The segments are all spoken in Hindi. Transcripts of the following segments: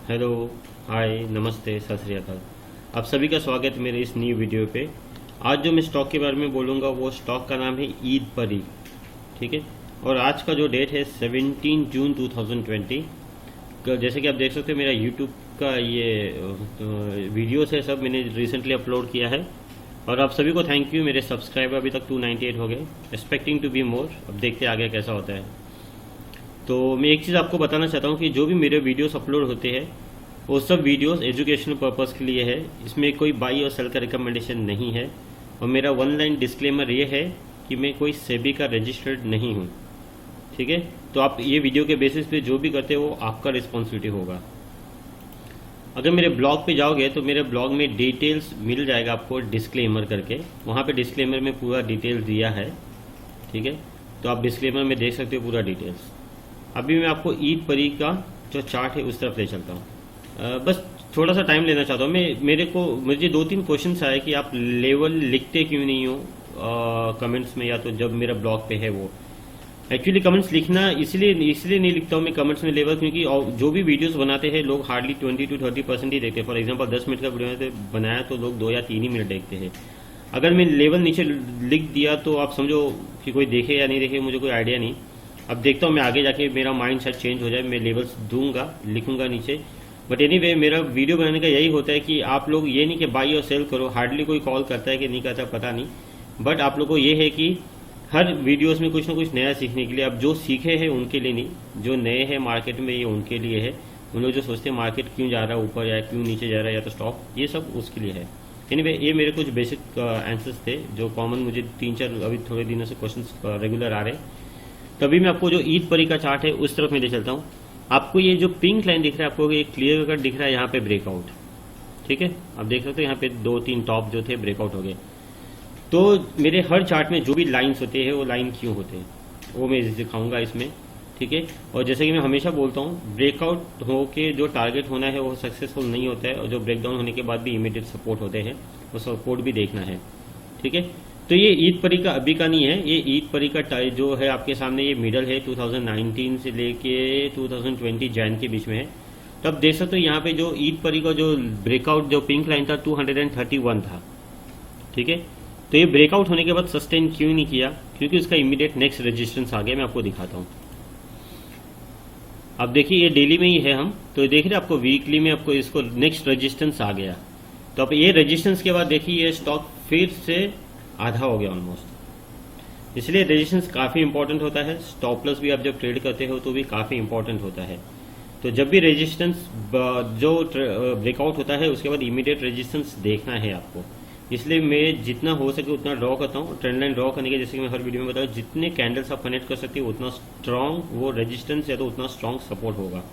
हेलो, हाय, नमस्ते, सत श्री अकाल। आप सभी का स्वागत मेरे इस न्यू वीडियो पे। आज जो मैं स्टॉक के बारे में बोलूँगा वो स्टॉक का नाम है ईद परी। ठीक है, और आज का जो डेट है 17 जून 2020। जैसे कि आप देख सकते हो मेरा यूट्यूब का ये वीडियोस है, सब मैंने रिसेंटली अपलोड किया है। और आप सभी को थैंक यू। मेरे सब्सक्राइबर अभी तक 298 हो गए, एक्सपेक्टिंग टू बी मोर। अब देखते आगे कैसा होता है। तो मैं एक चीज़ आपको बताना चाहता हूँ कि जो भी मेरे वीडियोस अपलोड होते हैं वो सब वीडियोस एजुकेशनल पर्पस के लिए है। इसमें कोई बाई और सेल का रिकमेंडेशन नहीं है। और मेरा वन लाइन डिस्क्लेमर ये है कि मैं कोई सेबी का रजिस्टर्ड नहीं हूँ। ठीक है, तो आप ये वीडियो के बेसिस पे जो भी करते हो वो आपका रिस्पॉन्सिबिलिटी होगा। अगर मेरे ब्लॉग पे जाओगे तो मेरे ब्लॉग में डिटेल्स मिल जाएगा आपको डिस्क्लेमर करके। वहाँ पे डिस्क्लेमर में पूरा डिटेल्स दिया है। ठीक है, तो आप डिस्क्लेमर में देख सकते हो पूरा डिटेल्स। अभी मैं आपको ईद परी का जो चार्ट है उस तरफ ले चलता हूँ। बस थोड़ा सा टाइम लेना चाहता हूँ। मुझे 2-3 क्वेश्चंस आए कि आप लेवल लिखते क्यों नहीं हो कमेंट्स में, या तो जब मेरा ब्लॉग पे है वो। एक्चुअली कमेंट्स लिखना इसलिए नहीं लिखता हूँ मैं कमेंट्स में लेवल, क्योंकि जो भी वीडियोस बनाते हैं लोग हार्डली 20 to 30% ही देखते हैं। फॉर एग्जांपल 10 मिनट का वीडियो बनाया तो लोग 2 या 3 ही मिनट देखते हैं। अगर मैं लेवल नीचे लिख दिया तो आप समझो कि कोई देखे या नहीं देखे, मुझे कोई आइडिया नहीं। अब देखता हूँ मैं आगे जाके मेरा माइंड सेट चेंज हो जाए, मैं लेवल्स दूंगा, लिखूंगा नीचे। बट एनीवे मेरा वीडियो बनाने का यही होता है कि आप लोग ये नहीं कि बाई और सेल करो। हार्डली कोई कॉल करता है कि नहीं करता पता नहीं, बट आप लोग को ये है कि हर वीडियोस में कुछ ना कुछ नया सीखने के लिए। अब जो सीखे हैं उनके लिए नहीं, जो नए हैं मार्केट में ये उनके लिए है। उन लोग जो सोचते हैं मार्केट क्यों जा रहा है ऊपर या क्यों नीचे जा रहा है या तो स्टॉक, ये सब उसके लिए है। एनीवे ये मेरे कुछ बेसिक आंसर्स थे जो कॉमन मुझे 3-4 अभी थोड़े दिनों से क्वेश्चन रेगुलर आ रहे हैं। तभी मैं आपको जो ईद परी का चार्ट है उस तरफ में ले चलता हूँ। आपको ये जो पिंक लाइन दिख रहा है, आपको ये क्लियर कट दिख रहा है यहाँ पे ब्रेकआउट। ठीक है, आप देख सकते हो यहाँ पे 2-3 टॉप जो थे ब्रेकआउट हो गए। तो मेरे हर चार्ट में जो भी लाइन्स होते हैं वो लाइन क्यों होते हैं वो मैं दिखाऊंगा इसमें। ठीक है, और जैसे कि मैं हमेशा बोलता हूँ ब्रेकआउट होके जो टारगेट होना है वो सक्सेसफुल नहीं होता है, और जो ब्रेकडाउन होने के बाद भी इमीडिएट सपोर्ट होते हैं वो सपोर्ट भी देखना है। ठीक है, तो ये ईद परी का अभी का नहीं है, ये ईद परी का जो है आपके सामने ये मिडल है 2019 से लेके 2020 जैन के बीच में है। तो अब देख सकते हो यहाँ पे जो ईद परी का जो ब्रेकआउट जो पिंक लाइन था 231 था। ठीक है, तो ये ब्रेकआउट होने के बाद सस्टेन क्यों नहीं किया, क्योंकि उसका इमीडिएट नेक्स्ट रेजिस्टेंस आ गया। मैं आपको दिखाता हूँ। अब देखिए ये डेली में ही है हम, तो देख रहे आपको वीकली में आपको इसको नेक्स्ट रेजिस्टेंस आ गया। तो अब ये रेजिस्टेंस के बाद देखिए ये स्टॉक फिर से आधा हो गया ऑलमोस्ट। इसलिए रेजिस्टेंस काफ़ी इंपॉर्टेंट होता है। स्टॉप लॉस भी आप जब ट्रेड करते हो तो भी काफ़ी इंपॉर्टेंट होता है। तो जब भी रेजिस्टेंस जो ब्रेकआउट होता है उसके बाद इमीडिएट रेजिस्टेंस देखना है आपको। इसलिए मैं जितना हो सके उतना ड्रॉ करता हूँ। ट्रेंड लाइन ड्रॉ करने के जैसे कि मैं हर वीडियो में बताऊँ, जितने कैंडल्स आप कनेक्ट कर सकते हो उतना स्ट्रॉन्ग वो रेजिस्टेंस या तो उतना स्ट्रॉन्ग सपोर्ट होगा।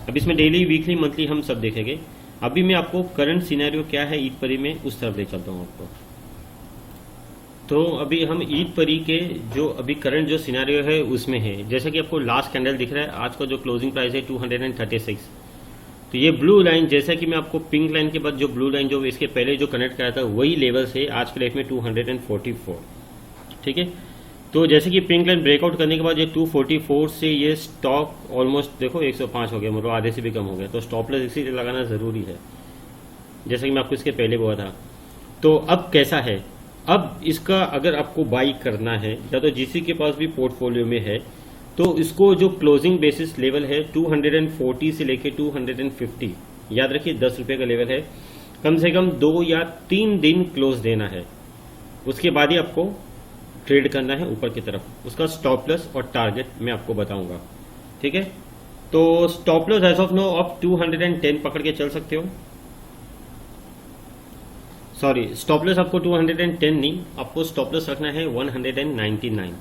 अब इसमें डेली, वीकली, मंथली हम सब देखेंगे। अभी मैं आपको करंट सिनेरियो क्या है ईद परी में उस तरफ ले चलता हूँ आपको। तो अभी हम ईद परी के जो अभी करंट जो सिनेरियो है उसमें है, जैसा कि आपको लास्ट कैंडल दिख रहा है, आज का जो क्लोजिंग प्राइस है 236। तो ये ब्लू लाइन, जैसा कि मैं आपको पिंक लाइन के बाद जो ब्लू लाइन जो इसके पहले जो कनेक्ट कराया था वही लेवल से आज के डेट में 244। ठीक है, तो जैसे कि पिंक लाइन ब्रेकआउट करने के बाद ये 244 से ये स्टॉक ऑलमोस्ट देखो 105 हो गया, मतलब आधे से भी कम हो गया। तो स्टॉप लॉस इसी लगाना जरूरी है, जैसा कि मैं आपको इसके पहले बोला था। तो अब कैसा है, अब इसका अगर आपको बाई करना है या तो जिसी के पास भी पोर्टफोलियो में है तो इसको जो क्लोजिंग बेसिस लेवल है 240 से लेके 250, याद रखिए 10 रुपये का लेवल है। कम से कम 2 या 3 दिन क्लोज देना है, उसके बाद ही आपको ट्रेड करना है ऊपर की तरफ। उसका स्टॉप लॉस और टारगेट मैं आपको बताऊंगा। ठीक है, तो stop loss as of no आप 210 पकड़ के चल सकते हो। सॉरी, स्टॉप लॉस आपको 210 नहीं, आपको स्टॉप लॉस रखना है 199।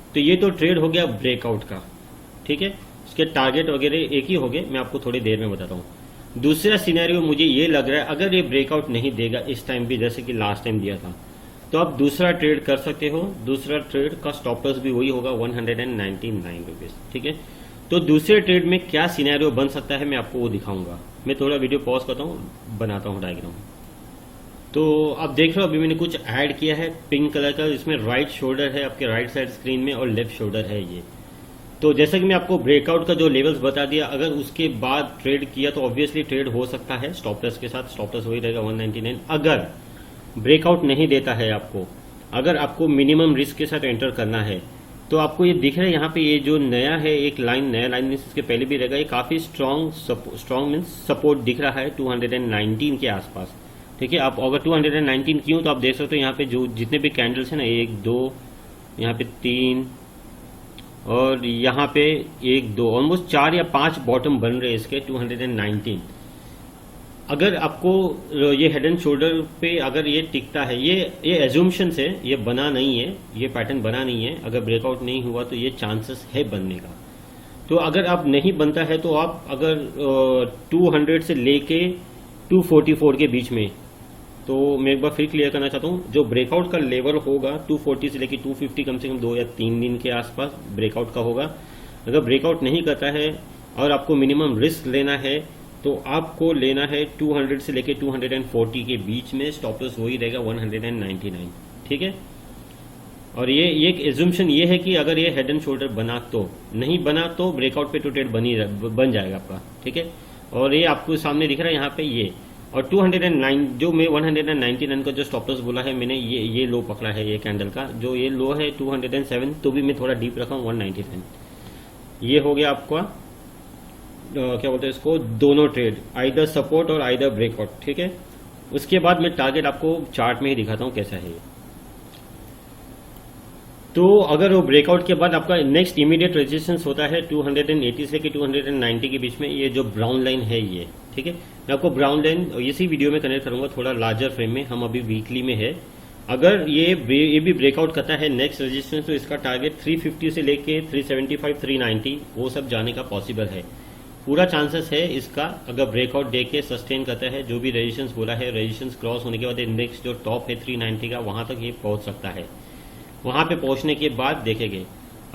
तो ये तो ट्रेड हो गया ब्रेकआउट का। ठीक है, उसके टारगेट वगैरह एक ही हो गए, मैं आपको थोड़ी देर में बताता हूँ। दूसरा सिनेरियो मुझे ये लग रहा है, अगर ये ब्रेकआउट नहीं देगा इस टाइम भी जैसे कि लास्ट टाइम दिया था, तो आप दूसरा ट्रेड कर सकते हो। दूसरा ट्रेड का स्टॉप लॉस भी वही होगा 199 रुपीज। ठीक है, तो दूसरे ट्रेड में क्या सिनेरियो बन सकता है मैं आपको वो दिखाऊंगा। मैं थोड़ा वीडियो पॉज करता हूँ, बनाता हूँ डायग्राम। तो आप देख रहे हो अभी मैंने कुछ ऐड किया है पिंक कलर का, इसमें राइट शोल्डर है आपके राइट साइड स्क्रीन में और लेफ्ट शोल्डर है ये। तो जैसा कि मैं आपको ब्रेकआउट का जो लेवल्स बता दिया, अगर उसके बाद ट्रेड किया तो ऑब्वियसली ट्रेड हो सकता है स्टॉप लॉस के साथ। स्टॉप लॉस वही रहेगा 199। अगर ब्रेकआउट नहीं देता है आपको, अगर आपको मिनिमम रिस्क के साथ एंटर करना है, तो आपको ये दिख रहा है यहाँ पे, ये जो नया है एक लाइन, नया लाइन मीन्स इसके पहले भी रहेगा, ये काफी स्ट्रॉन्ग मीन्स सपोर्ट दिख रहा है 219 के आसपास। ठीक है, आप अगर 219 क्यों, तो आप देख सकते हो यहाँ पे जो जितने भी कैंडल्स है ना, 1 2 यहाँ पे 3 और यहाँ पे 1 2 ऑलमोस्ट 4 या 5 बॉटम बन रहे हैं इसके 219। अगर आपको ये हेड एंड शोल्डर पे अगर ये टिकता है, ये एज्यूम्शन है, ये बना नहीं है, ये पैटर्न बना नहीं है। अगर ब्रेकआउट नहीं हुआ तो ये चांसेस है बनने का। तो अगर आप नहीं बनता है तो आप अगर 200 से लेके 244 के बीच में, तो मैं एक बार फिर क्लियर करना चाहता हूँ, जो ब्रेकआउट का लेवल होगा 240 से लेके 250 कम से कम 2 या 3 दिन के आसपास ब्रेकआउट का होगा। अगर ब्रेकआउट नहीं करता है और आपको मिनिमम रिस्क लेना है तो आपको लेना है 200 से लेके 240 के बीच में। स्टॉप लॉस वही रहेगा 199। ठीक है, और ये एक एज्यूम्शन ये है कि अगर ये हेड एंड शोल्डर बना, तो नहीं बना तो ब्रेकआउट पे टू ट्रेड बन जाएगा आपका। ठीक है, और ये आपको सामने दिख रहा है यहाँ पे ये, और 209 जो मैं 199 का जो स्टॉप लॉस बोला है मैंने, ये लो पकड़ा है ये कैंडल का, जो ये लो है 207, तो भी मैं थोड़ा डीप रखा हूँ 199। ये हो गया आपका क्या बोलते हैं इसको, दोनों ट्रेड, आइदर सपोर्ट और आइदर ब्रेकआउट। ठीक है, उसके बाद मैं टारगेट आपको चार्ट में ही दिखाता हूं कैसा है। तो अगर वो ब्रेकआउट के बाद आपका नेक्स्ट इमीडिएट रेजिस्टेंस होता है 280 से 290 के बीच में, ये जो ब्राउन लाइन है ये। ठीक है, मैं आपको ब्राउन लाइन इसी वीडियो में कनेक्ट करूंगा थोड़ा लार्जर फ्रेम में, हम अभी वीकली में है। अगर ये भी ब्रेकआउट करता है नेक्स्ट रेजिस्टेंस, तो इसका टारगेट 350 से लेके 375 390 वो सब जाने का पॉसिबल है, पूरा चांसेस है इसका। अगर ब्रेकआउट दे के सस्टेन करता है, जो भी रेजिस्टेंस बोला है, रेजिस्टेंस क्रॉस होने के बाद इंडेक्स जो टॉप है 390 का, वहां तक ये पहुंच सकता है। वहां पे पहुंचने के बाद देखेंगे।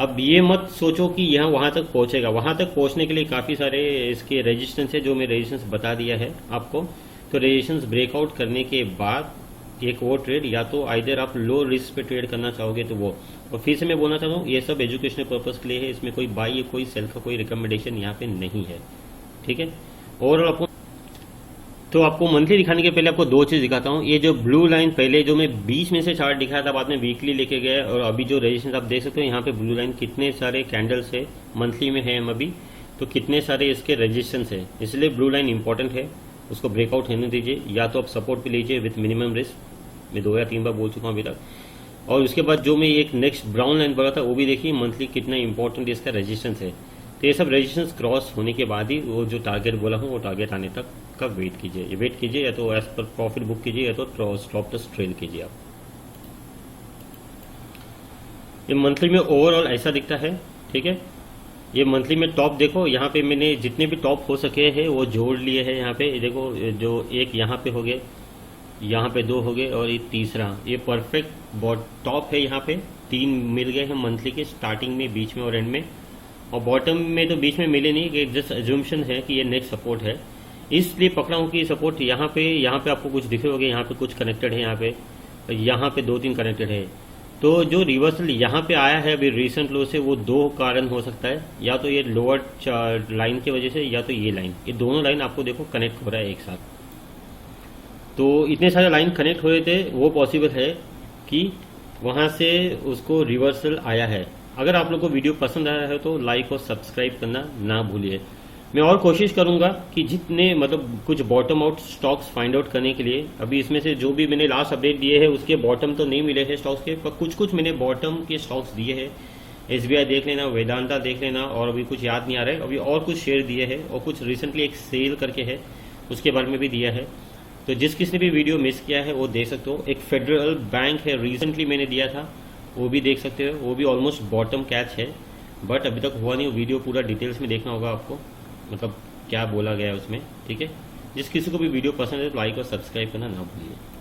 अब ये मत सोचो कि यह वहां तक पहुंचेगा, वहां तक पहुंचने के लिए काफी सारे इसके रेजिस्टेंस है, जो मैं रेजिस्टेंस बता दिया है आपको। तो रेजिस्टेंस ब्रेकआउट करने के बाद एक वो ट्रेड, या तो आइदर आप लो रिस्क पे ट्रेड करना चाहोगे तो वो। और फिर से मैं बोलना चाहता हूँ, ये सब एजुकेशनल पर्पज के लिए है, इसमें कोई बाई या कोई सेल का कोई रिकमेंडेशन यहाँ पे नहीं है। ठीक है, ओवरऑल आपको, तो आपको मंथली दिखाने के पहले आपको 2 चीज दिखाता हूँ। ये जो ब्लू लाइन पहले जो मैं बीच में से चार्ट दिखाया था, बाद में वीकली लेके गया, और अभी जो रेजिस्टेंस आप देख सकते हो यहाँ पे ब्लू लाइन कितने सारे कैंडल्स है, मंथली में है हम अभी, तो कितने सारे इसके रेजिस्टेंस है, इसलिए ब्लू लाइन इंपॉर्टेंट है, उसको ब्रेकआउट होने दीजिए। या तो आप सपोर्ट पे लीजिए विथ मिनिमम रिस्क, मैं 2 या 3 बार बोल चुका हूँ अभी तक। और उसके बाद जो मैं एक नेक्स्ट ब्राउन लाइन बोला था, वो भी देखिए मंथली कितना इंपॉर्टेंट इसका रेजिस्टेंस है। तो ये सब रेजिस्टेंस क्रॉस होने के बाद ही वो जो टारगेट बोला हूँ, वो टारगेट आने तक का वेट कीजिए, या तो एज पर प्रॉफिट बुक कीजिए, या तो स्टॉप लॉस ट्रेल कीजिए आप। ये मंथली में ओवरऑल ऐसा दिखता है। ठीक है, ये मंथली में टॉप देखो, यहाँ पे मैंने जितने भी टॉप हो सके हैं वो जोड़ लिए हैं। यहाँ पे देखो, जो एक यहाँ पे हो गए, यहाँ पे 2 हो गए, और ये तीसरा, ये परफेक्ट टॉप है। यहाँ पे 3 मिल गए हैं मंथली के, स्टार्टिंग में, बीच में और एंड में। और बॉटम में तो बीच में मिले नहीं, कि जस्ट एज्यूम्शन है कि ये नेक्स्ट सपोर्ट है, इसलिए पकड़ा हूँ कि सपोर्ट यहाँ पे आपको कुछ दिखे होंगे, यहाँ पे कुछ कनेक्टेड है, यहाँ पे 2-3 कनेक्टेड है। तो जो रिवर्सल यहाँ पे आया है अभी रिसेंट लो से, वो 2 कारण हो सकता है, या तो ये लोअर लाइन की वजह से, या तो ये लाइन, ये दोनों लाइन आपको देखो कनेक्ट हो रहा है एक साथ। तो इतने सारे लाइन कनेक्ट हुए थे, वो पॉसिबल है कि वहां से उसको रिवर्सल आया है। अगर आप लोग को वीडियो पसंद आया है तो लाइक और सब्सक्राइब करना ना भूलिए। मैं और कोशिश करूंगा कि जितने मतलब कुछ bottom out stocks find out करने के लिए, अभी इसमें से जो भी मैंने लास्ट अपडेट दिए हैं उसके बॉटम तो नहीं मिले हैं स्टॉक्स के, पर कुछ मैंने बॉटम के स्टॉक्स दिए हैं। SBI देख लेना, वेदांता देख लेना, और अभी कुछ याद नहीं आ रहा है, अभी और कुछ शेयर दिए हैं, और कुछ रिसेंटली एक सेल करके है उसके बारे में भी दिया है। तो जिस किसने भी वीडियो मिस किया है वो देख सकते हो। एक फेडरल बैंक है, रिसेंटली मैंने दिया था, वो भी देख सकते हो, वो भी ऑलमोस्ट बॉटम कैच है, बट अभी तक हुआ नहीं। वीडियो पूरा डिटेल्स में देखना होगा आपको, मतलब क्या बोला गया है उसमें। ठीक है, जिस किसी को भी वीडियो पसंद है तो लाइक और सब्सक्राइब करना ना भूलिए।